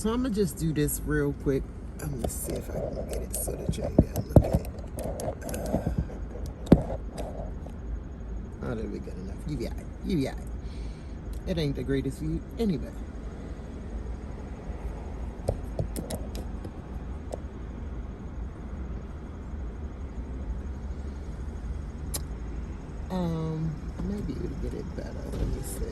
So I'm gonna just do this real quick. I'm gonna see if I can get it so that you ain't gotta look at it. Oh, that'll be good enough. You got it. You got it. It ain't the greatest view anyway. I might be able to get it better. Let me see.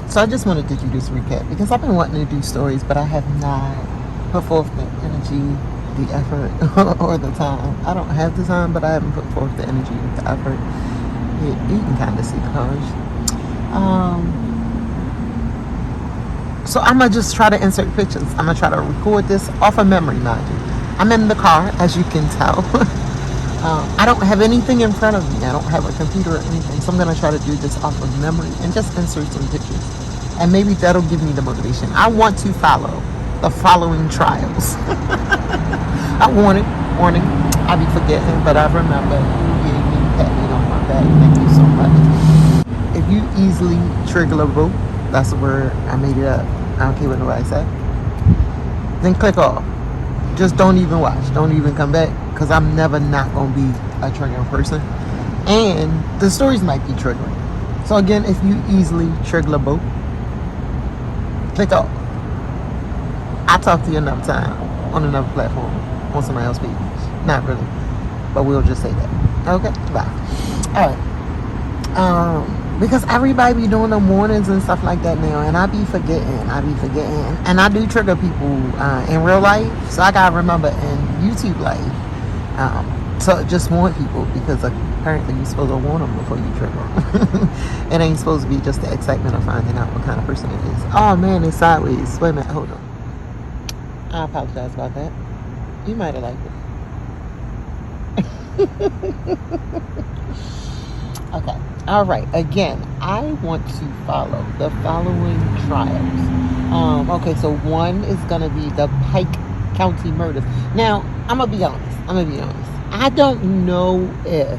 So I just wanted to do this recap because I've been wanting to do stories, but I have not put forth the energy, the effort, or the time. I don't have the time, but I haven't put forth the energy, the effort. You can kind of see the colors. So I'm going to just try to insert pictures. I'm going to try to record this off of memory, mind you. I'm in the car, as you can tell. I don't have anything in front of me. I don't have a computer or anything. So I'm going to try to do this off of memory and just insert some pictures. And maybe that'll give me the motivation. I want to follow the following trials. I warning. I be forgetting, but I remember you gave me patting on my back. Thank you so much. If you easily triggerable, that's the word, I made it up. I don't care what nobody say. Then click off. Just don't even watch. Don't even come back, because I'm never not going to be a triggering person. And the stories might be triggering. So again, if you easily triggerable, click off. I'll talk to you another time on another platform, on somebody else's page. Not really, but we'll just say that. Okay, bye. All right. Because everybody be doing the mornings and stuff like that now, and I be forgetting, and I do trigger people in real life, so I gotta remember in YouTube life. So just warn people, because apparently you're supposed to warn them before you trigger them. It ain't supposed to be just the excitement of finding out what kind of person it is. Oh man, it's sideways. Wait a minute, hold on. I apologize about that. You might have liked it. Okay. All right. Again, I want to follow the following trials. Okay, so one is gonna be the Pike County Murders. Now, I'm gonna be honest. I don't know if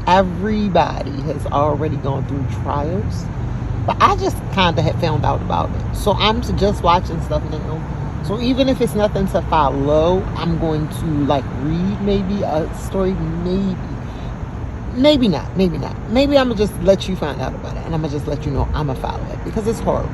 everybody has already gone through trials, but I just kind of had found out about it. So I'm just watching stuff now. So even if it's nothing to follow, I'm going to like read maybe a story, maybe not. Maybe I'm gonna just let you find out about it, and I'm gonna just let you know I'm gonna follow it, because it's horrible.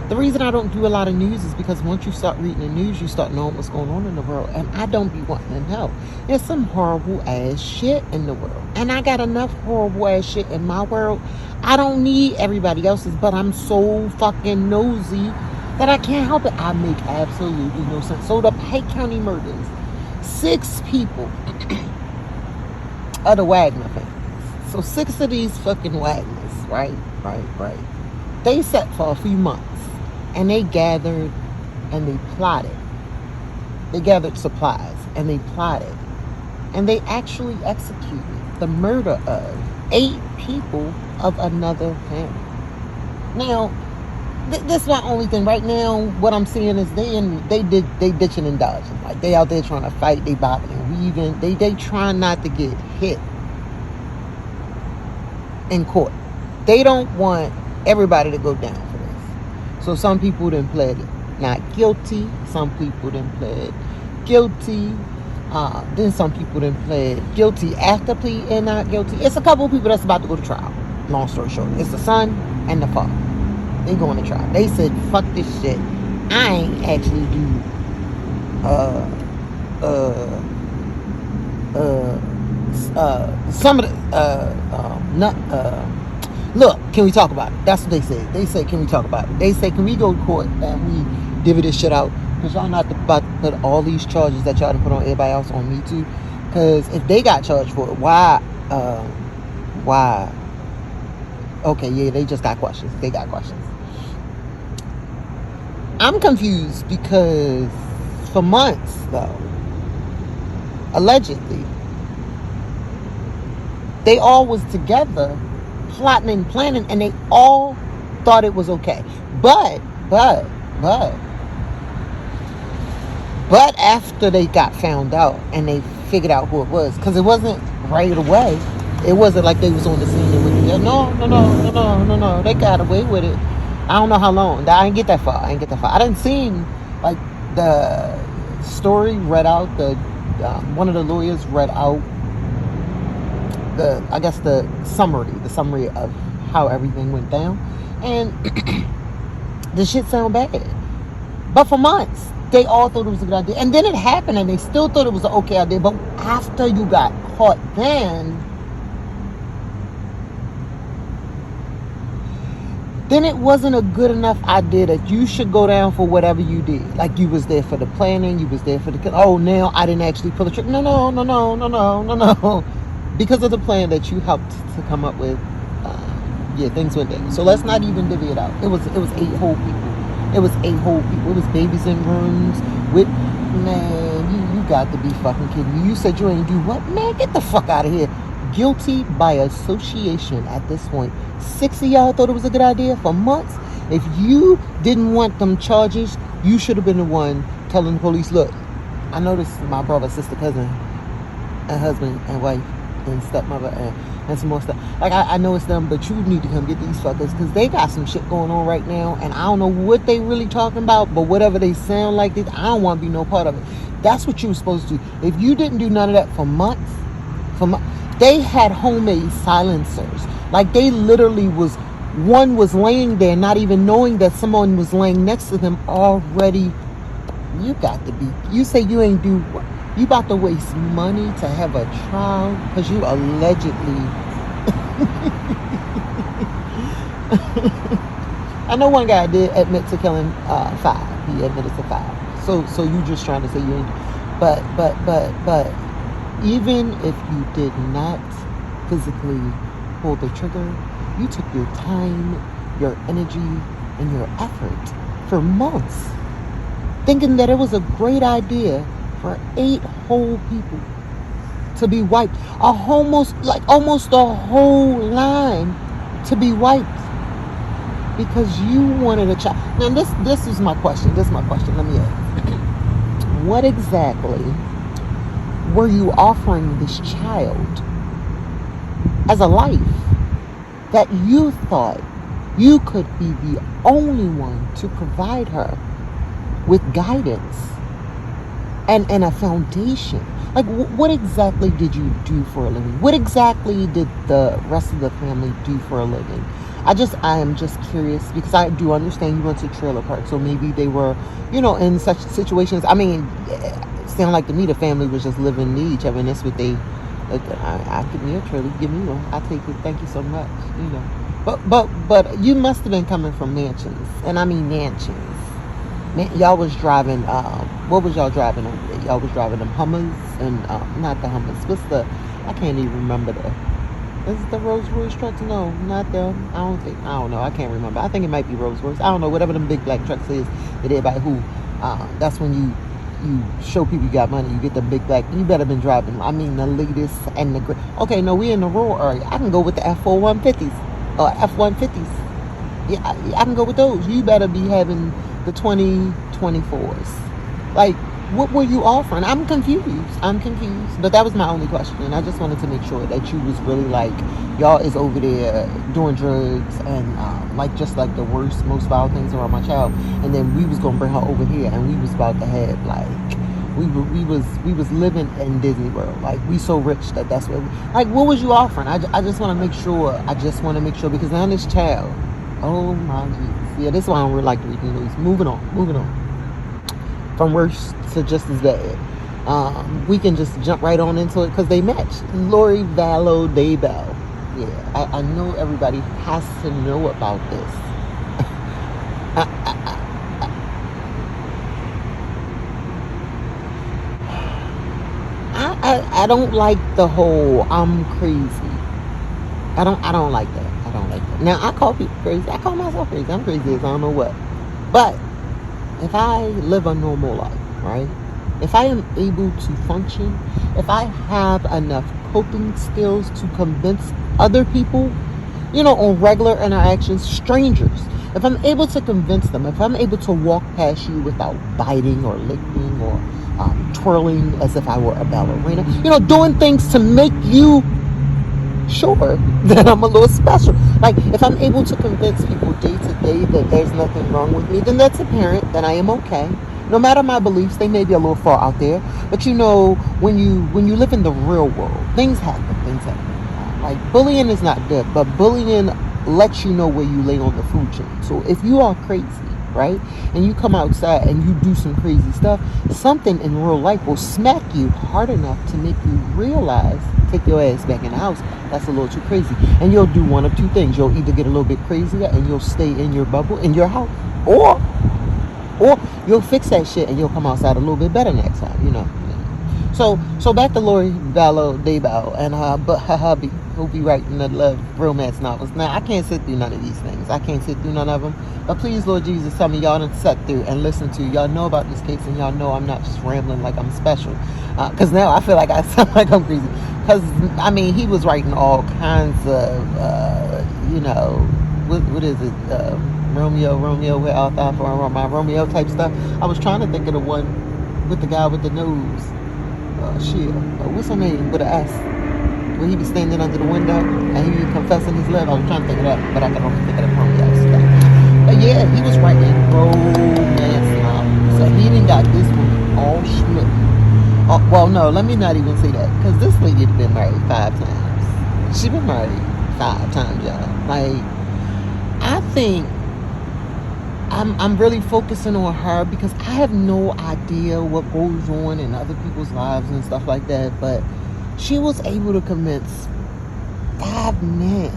The reason I don't do a lot of news is because once you start reading the news, you start knowing what's going on in the world, and I don't be wanting to know. There's some horrible ass shit in the world, and I got enough horrible ass shit in my world. I don't need everybody else's, but I'm so fucking nosy that I can't help it. I make absolutely no sense. So the Pike County Murders, 6 people of the Wagner family. So 6 of these fucking Wagners, right? They sat for a few months, and they gathered and they plotted. They gathered supplies and they plotted, and they actually executed the murder of 8 people of another family. Now, this is my only thing right now. What I'm seeing is they ditching and dodging. Like, they out there trying to fight, they bobbing and weaving. They trying not to get hit in court. They don't want everybody to go down for this. So some people then pled not guilty. Some people then pled guilty. Then some people then pled guilty after plea and not guilty. It's a couple of people that's about to go to trial. Long story short, it's the son and the father. They going to trial. They said, fuck this shit. I ain't actually do some of the look, can we talk about it? That's what they said. They said, can we talk about it? They said, can we go to court and we divvy this shit out, because y'all not about to put all these charges that y'all done put on everybody else on me too. Because if they got charged for it, why okay, yeah, they just got questions. They got questions. I'm confused because for months though, allegedly, they all was together plotting and planning, and they all thought it was okay. But after they got found out and they figured out who it was, because it wasn't right away. It wasn't like they was on the scene and went to Yeah, no. They got away with it. I don't know how long. I didn't get that far. I didn't see like the story read out. The one of the lawyers read out I guess the summary of how everything went down, and the shit sound bad. But for months, they all thought it was a good idea, and then it happened, and they still thought it was an okay idea. But after you got caught, then it wasn't a good enough idea that you should go down for whatever you did. Like you was there for the planning, you was there for the, oh, now I didn't actually pull the trigger. No. Because of the plan that you helped to come up with, things went down. So let's not even divvy it out. It was 8 whole people. It was babies in rooms with, man, you got to be fucking kidding me. You said you ain't do what? Man, get the fuck out of here. Guilty by association at this point. 6 of y'all thought it was a good idea for months. If you didn't want them charges, you should have been the one telling the police, look, I know this is my brother, sister, cousin, and husband and wife and stepmother and some more stuff. Like, I know it's them, but you need to come get these fuckers because they got some shit going on right now, and I don't know what they really talking about, but whatever they sound like, I don't want to be no part of it. That's what you were supposed to do. If you didn't do none of that for months, they had homemade silencers. Like, they literally one was laying there not even knowing that someone was laying next to them already. You got to be, you say you ain't do, you about to waste money to have a trial because you allegedly. I know one guy did admit to killing 5. He admitted to 5. So you just trying to say you ain't, but even if you did not physically pull the trigger, you took your time, your energy, and your effort for months thinking that it was a great idea for 8 whole people to be wiped. Almost a whole line to be wiped because you wanted a child. Now this is my question. Let me ask. What exactly were you offering this child as a life that you thought you could be the only one to provide her with guidance and a foundation? Like, what exactly did you do for a living? What exactly did the rest of the family do for a living? I am just curious because I do understand you went to trailer park, so maybe they were, in such situations. I mean, it sounded like to me the family was just living near each other, and that's what they. I give me a trailer, give me one. I take it. Thank you so much. But you must have been coming from mansions, and I mean mansions. Y'all was driving. What was y'all driving over there? Y'all was driving them Hummers and not the Hummers. What's the? I can't even remember the. Is it the Rolls Royce trucks? No, not them. I don't know. I can't remember. I think it might be Rolls Royce. I don't know. Whatever them big black trucks is that everybody who. That's when you show people you got money. You get the big black. You better been driving. I mean the latest and the great. Okay, no, we in the rural area. I can go with the F4 150s or F150s. Yeah, I can go with those. You better be having the 2024s. Like, what were you offering? I'm confused. But that was my only question, and I just wanted to make sure that you was really like, y'all is over there doing drugs and like just like the worst, most vile things around my child, and then we was gonna bring her over here, and we was about to have like, we was living in Disney World. Like, we so rich that's what. What was you offering? I just want to make sure. Because now this child. Oh my Jesus. Yeah, this is why I don't really like to read the news. Moving on. From worse to just as bad. We can just jump right on into it because they match. Lori Vallow-Daybell. Yeah, I know everybody has to know about this. I don't like the whole I'm crazy. I don't like that. Now, I call people crazy. I call myself crazy. I'm crazy as I don't know what. But if I live a normal life, right? If I am able to function, if I have enough coping skills to convince other people, on regular interactions, strangers, if I'm able to convince them, if I'm able to walk past you without biting or licking or twirling as if I were a ballerina, doing things to make you sure, then I'm a little special. Like, if I'm able to convince people day to day that there's nothing wrong with me, then that's apparent that I am okay. No matter my beliefs, they may be a little far out there, but when you live in the real world, things happen. Things happen. Like, bullying is not good, but bullying lets you know where you lay on the food chain. So if you are crazy, right, and you come outside and you do some crazy stuff, something in real life will smack you hard enough to make you realize, take your ass back in the house, that's a little too crazy. And you'll do one of two things. You'll either get a little bit crazier and you'll stay in your bubble, in your house, or you'll fix that shit and you'll come outside a little bit better next time, you know. So back to Lori Vallow-Daybell and her hubby, who'll be writing the love romance novels. Now, I can't sit through none of these things. I can't sit through none of them. But please, Lord Jesus, tell me y'all done sat through and listen to. Y'all know about this case and y'all know I'm not just rambling like I'm special. Because now I feel like I sound like I'm crazy. Because, I mean, he was writing all kinds of, what is it? Romeo, where art thou for my Romeo type stuff. I was trying to think of the one with the guy with the nose. What's her name with an S? Where he be standing under the window and he be confessing his love. I was trying to think of that, but I can only think of the Romeo stuff. But yeah, he was writing romance novels. So he didn't got this one all schmidt. Well, no, let me not even say that, because this lady had been married 5 times. She been married 5 times, y'all. Like, I think I'm really focusing on her because I have no idea what goes on in other people's lives and stuff like that, but she was able to convince 5 men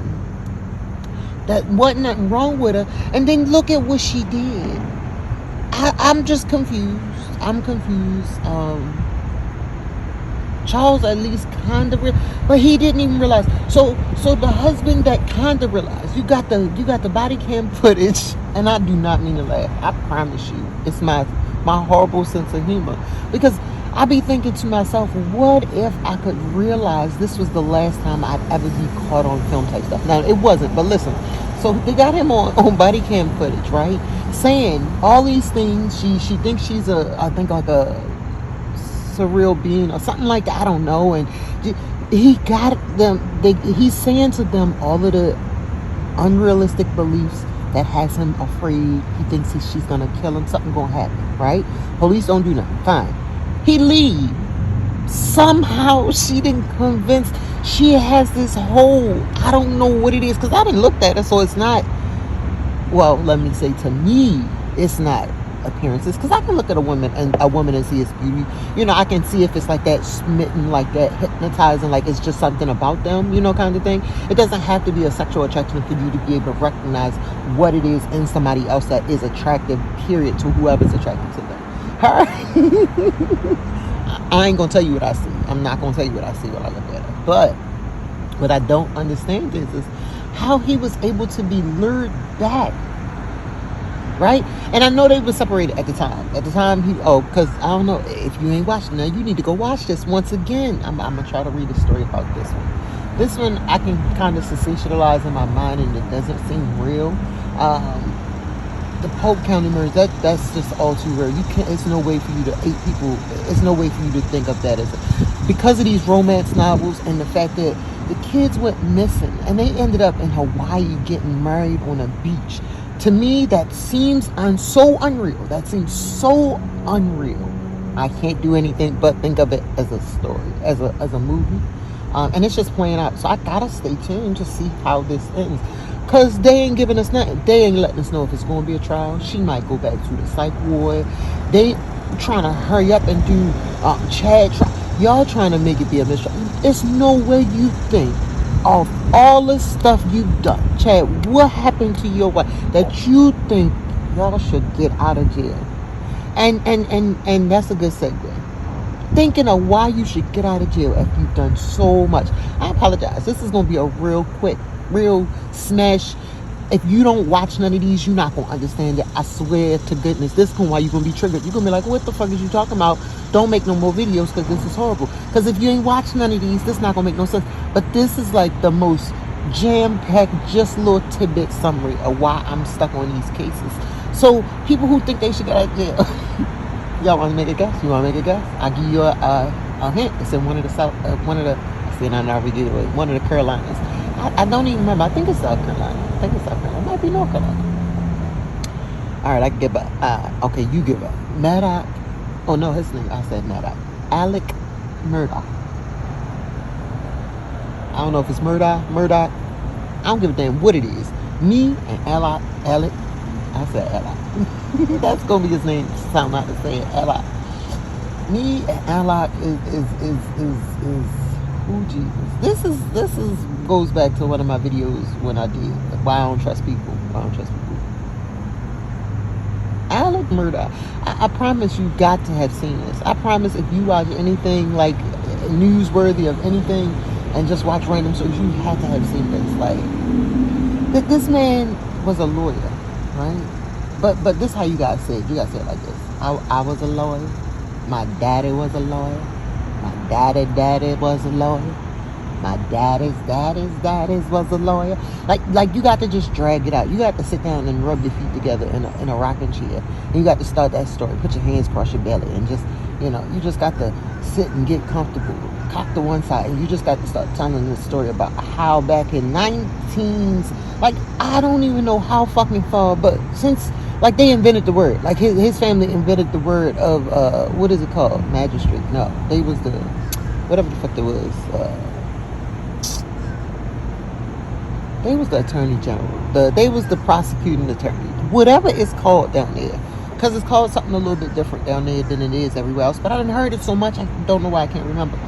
that wasn't nothing wrong with her, and then look at what she did. I'm just confused. I'm confused. Charles at least kind of, but he didn't even realize. So the husband that kind of realized, you got the body cam footage, and I do not mean to laugh. I promise you, it's my horrible sense of humor, because I be thinking to myself, what if I could realize this was the last time I'd ever be caught on film type stuff? Now it wasn't, but listen. So they got him on body cam footage, right? Saying all these things. She thinks she's I think like a surreal being or something like that, I don't know, and he got them, he's saying to them all of the unrealistic beliefs that has him afraid. He thinks she's gonna kill him, something gonna happen, right? Police don't do nothing, fine. He leave. Somehow she didn't convince, she has this whole, I don't know what it is, because I haven't looked at it, so it's not, well, let me say, to me, it's not appearances, because I can look at a woman and see its beauty. You know, I can see if it's like that smitten, like that hypnotizing, like it's just something about them, you know, kind of thing. It doesn't have to be a sexual attraction for you to be able to recognize what it is in somebody else that is attractive, period, to whoever's attracted to them. Her, I ain't gonna tell you what I see. I'm not gonna tell you what I see when I look at her. But what I don't understand is how he was able to be lured back. Right? And I know they were separated at the time. At the time, because I don't know, if you ain't watching now, you need to go watch this once again. I'm going to try to read a story about this one. This one, I can kind of sensationalize in my mind, and it doesn't seem real. The Pike County Murders, that's just all too real. It's no way for you to, 8 people, it's no way for you to think of that as because of these romance novels and the fact that the kids went missing, and they ended up in Hawaii getting married on a beach. To me, that seems so unreal. That seems so unreal. I can't do anything but think of it as a story, as a movie. And it's just playing out. So I gotta stay tuned to see how this ends. Because they ain't giving us nothing. They ain't letting us know if it's going to be a trial. She might go back to the psych ward. They trying to hurry up and do Chad trial. Y'all trying to make it be a mystery. It's no way you think of all the stuff you've done, Chad, what happened to your wife that you think y'all should get out of jail? And that's a good segue. Thinking of why you should get out of jail if you've done so much. I apologize. This is going to be a real quick, real smash. If you don't watch none of these, you're not going to understand it. I swear to goodness. This is why you're going to be triggered. You're going to be like, what the fuck is you talking about? Don't make no more videos because this is horrible. Because if you ain't watched none of these, this not going to make no sense. But this is like the most jam-packed, just little tidbit summary of why I'm stuck on these cases. So people who think they should get out of jail, y'all want to make a guess? You want to make a guess? I'll give you a hint. It's in one of the Tennessee, and I never get it. One of the Carolinas. I don't even remember. I think it's South Carolina. It might be North Carolina. All right, I can give up. Okay, you give up. Murdaugh. Oh no, his name. I said Murdaugh. Alec Murdaugh. I don't know if it's Murdaugh. I don't give a damn what it is. Me and Alec. I said Alec. That's gonna be his name. Sound like to say it. Alec. Me and Alec is oh Jesus. This is goes back to one of my videos when I did why I don't trust people. Alec Murdaugh. I promise you got to have seen this. I promise if you watch anything like newsworthy of anything and just watch random shows, you had to have seen this. Like this man was a lawyer, right? But this is how you gotta say it. You gotta say it like this. I was a lawyer. My daddy was a lawyer. My daddy was a lawyer. My daddy's was a lawyer. Like you got to just drag it out. You got to sit down and rub your feet together in a rocking chair. And you got to start that story. Put your hands across your belly and just, you just got to sit and get comfortable. Cock to one side, and you just got to start telling this story about how back in 19s, like I don't even know how fucking far, but since like they invented the word, like his family invented the word of what is it called? Magistrate? No, they was the whatever the fuck it was. They was the attorney general. They was the prosecuting attorney. Whatever it's called down there. Because it's called something a little bit different down there than it is everywhere else. But I done heard it so much, I don't know why I can't remember.